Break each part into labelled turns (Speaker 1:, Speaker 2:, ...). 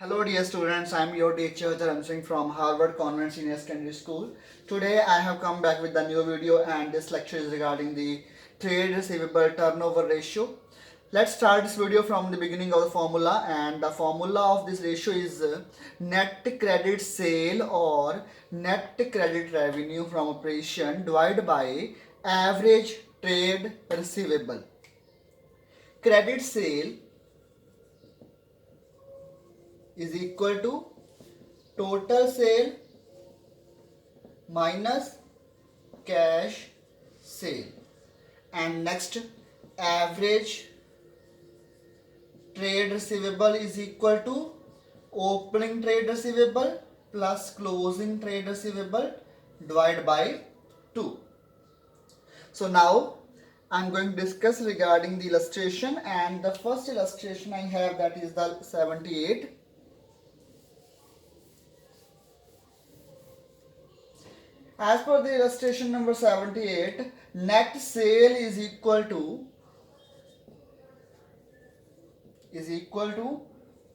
Speaker 1: Hello dear students, I am your teacher Charan Singh from Harvard Convent Senior Secondary School. Today I have come back with a new video and this lecture is regarding the trade receivable turnover ratio. Let's start this video from the beginning of the formula, and the formula of this ratio is net credit sale or net credit revenue from operation divided by average trade receivable. Credit sale is equal to total sale minus cash sale, and next average trade receivable is equal to opening trade receivable plus closing trade receivable divided by 2. So now I'm going to discuss regarding the illustration, and the first illustration I have, that is the 78. As per the illustration number 78, net sale is equal to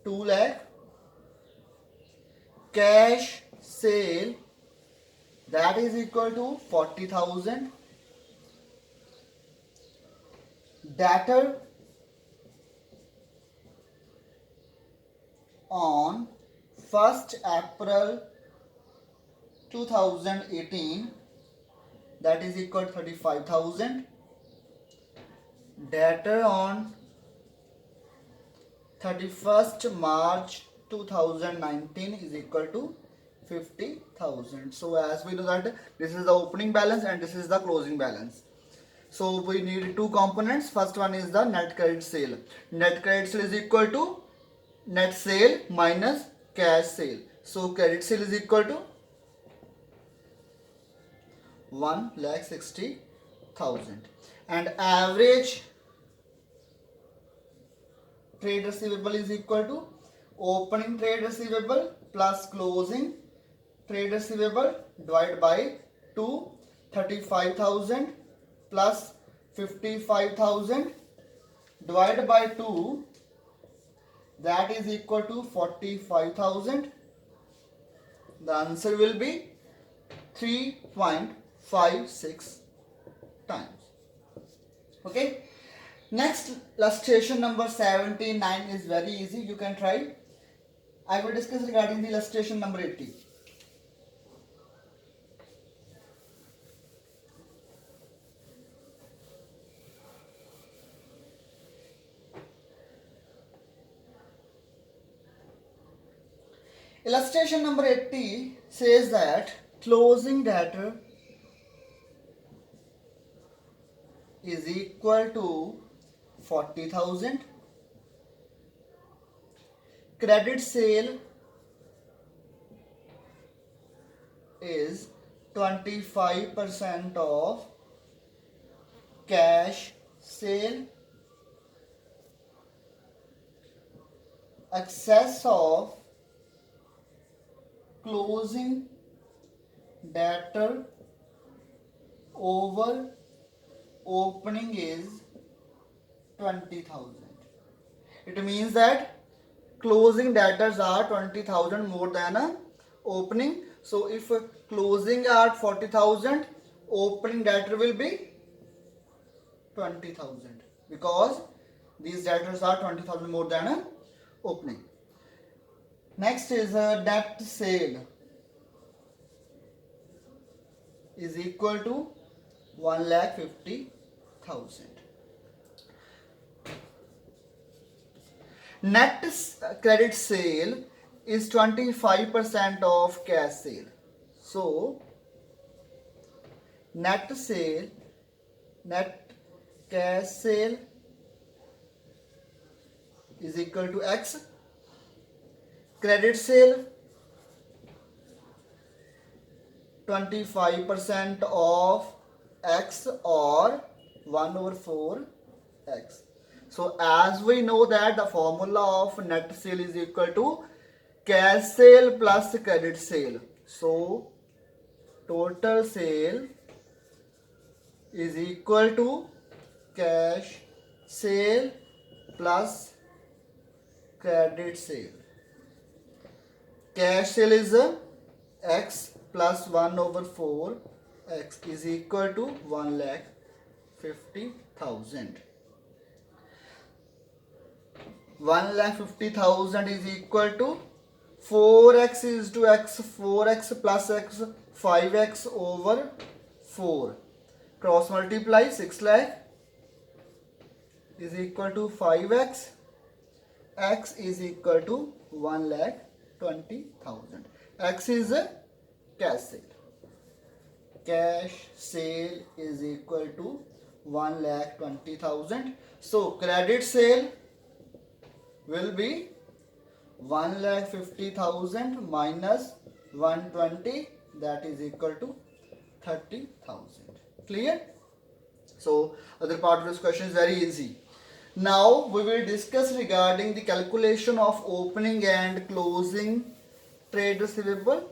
Speaker 1: 2 lakh, cash sale that is equal to 40,000, debtor on 1st April 2018 that is equal to 35,000, debtor on 31st March 2019 is equal to 50,000. So as we know that this is the opening balance and this is the closing balance. So we need two components. First one is the net credit sale. Net credit sale is equal to net sale minus cash sale. So credit sale is equal to 1,60,000, and average trade receivable is equal to opening trade receivable plus closing trade receivable divided by 2. 35,000 plus 55,000 divided by 2, that is equal to 45,000. The answer will be 3.56 times. Okay. Next, illustration number 79 is very easy. You can try. I will discuss regarding the illustration number 80. Illustration number 80 says that closing debtor is equal to 40,000, credit sale is 25% of cash sale, excess of closing debtor over opening is 20,000. It means that closing debtors are 20,000 more than a opening. So if closing are 40,000, opening debtor will be 20,000, because these debtors are 20,000 more than a opening. Next is debt sale is equal to 1,50,000. Net credit sale is 25% of cash sale. So net cash sale is equal to X. Credit sale 25% of X or 1/4X. So as we know that the formula of net sale is equal to cash sale plus credit sale. So total sale is equal to cash sale plus credit sale. cash sale is x plus 1 over 4 x is equal to 1,50,000. 1,50,000 is equal to 4x is to x, 4x plus x, 5x over 4. Cross multiply, 6 lakh is equal to 5x. X is equal to 1,20,000. X is a cash sale. Cash sale is equal to 1,20,000. So credit sale will be 1,50,000 minus 120, that is equal to 30,000. Clear? So other part of this question is very easy. Now we will discuss regarding the calculation of opening and closing trade receivable.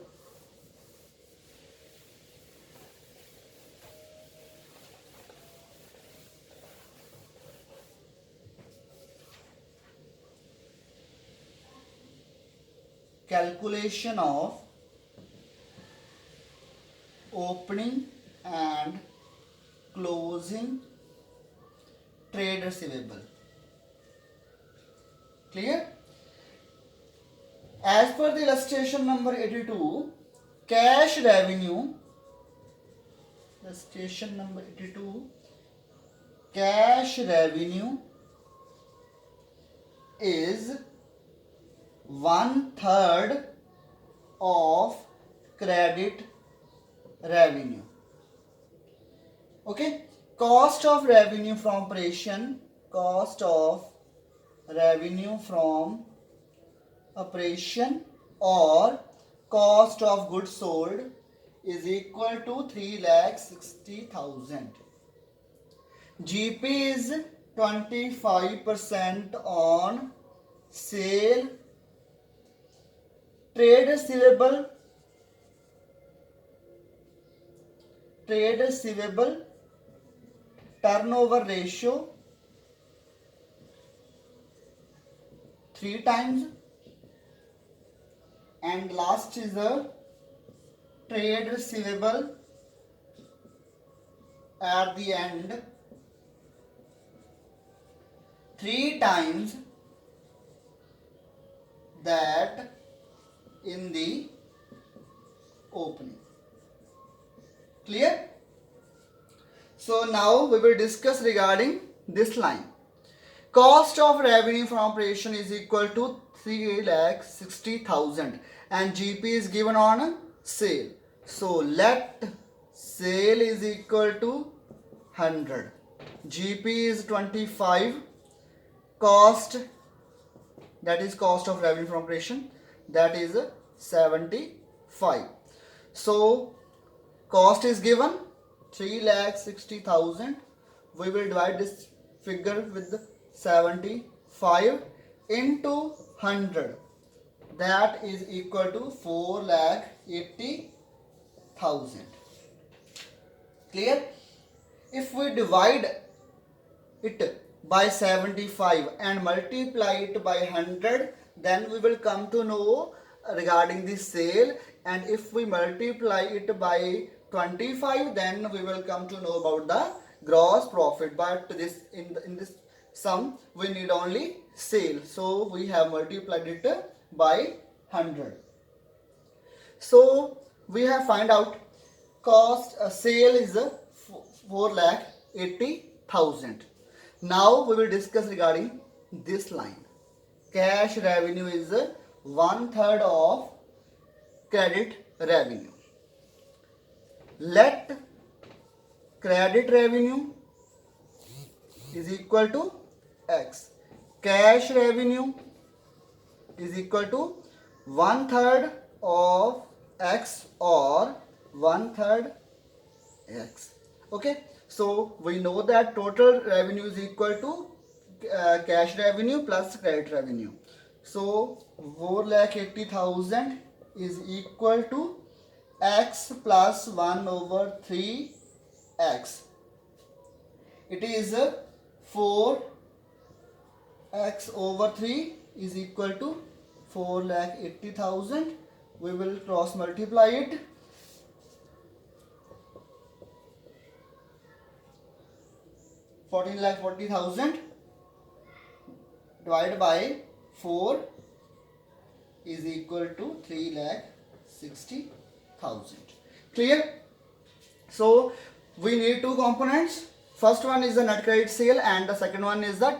Speaker 1: Calculation of opening and closing trade receivable. Clear? As per the illustration number 82, cash revenue, illustration number 82, cash revenue is 1/3 of credit revenue. Okay, cost of revenue from operation, cost of revenue from operation or cost of goods sold is equal to 3,60,000. GP is 25% on sale. Trade receivable turnover ratio 3 times, and last is a trade receivable at the end 3 times that in the opening. Clear? So now we will discuss regarding this line. Cost of revenue from operation is equal to 3,60,000 and GP is given on sale. So let sale is equal to 100. GP is 25. Cost, that is cost of revenue from operation, that is 75. So cost is given 3,60,000. We will divide this figure with 75 into 100, that is equal to 4,80,000. Clear? If we divide it by 75 and multiply it by 100, then we will come to know regarding the sale, and if we multiply it by 25, then we will come to know about the gross profit. But this in this sum we need only sale, so we have multiplied it by 100. So we have find out cost sale is 4,80,000. Now we will discuss regarding this line. Cash revenue is 1/3 of credit revenue. Let credit revenue is equal to X. Cash revenue is equal to 1/3 of X or 1/3 X. Okay. So we know that total revenue is equal to cash revenue plus credit revenue. So 4,80,000 is equal to X plus 1 over 3X. It is 4x over 3 is equal to 4,80,000. we will cross multiply it. 14,40,000 divided by 4 is equal to 3,60,000. Clear? So we need two components. First one is the net credit sale and the second one is the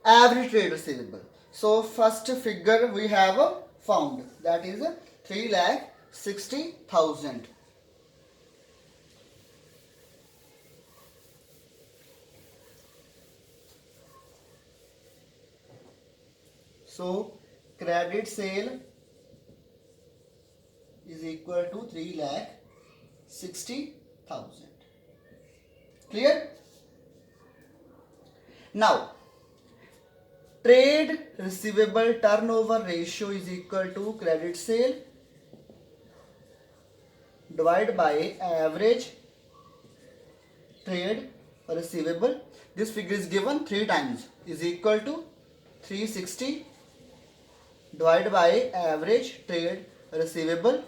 Speaker 1: average trade receivable. So first figure we have found, that is 3,60,000. So credit sale is equal to 3,60,000. Clear? Now trade receivable turnover ratio is equal to credit sale divided by average trade receivable. This figure is given 3 times, is equal to 360 divided by average trade receivable.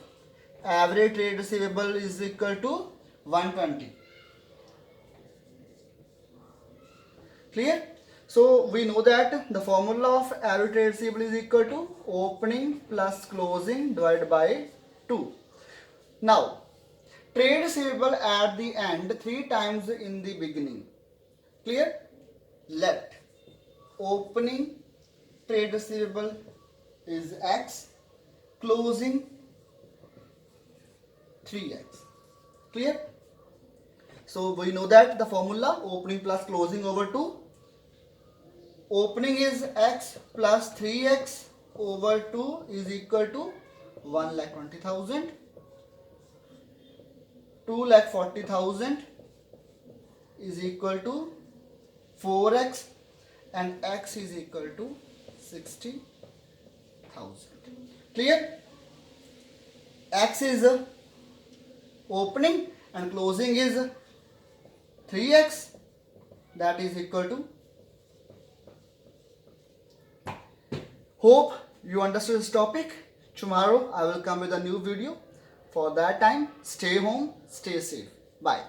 Speaker 1: Average trade receivable is equal to 120. Clear? So we know that the formula of average trade receivable is equal to opening plus closing divided by 2. Now trade receivable at the end 3 times in the beginning. Clear? Let opening trade receivable is X, closing 3X. Clear? So we know that the formula opening plus closing over 2. Opening is X plus 3X over 2 is equal to 1,20,000. 2,40,000 is equal to 4X and X is equal to 60,000. Clear? X is opening and closing is 3X, that is equal to. Hope you understood this topic. Tomorrow I will come with a new video. For that time, stay home, stay safe. Bye.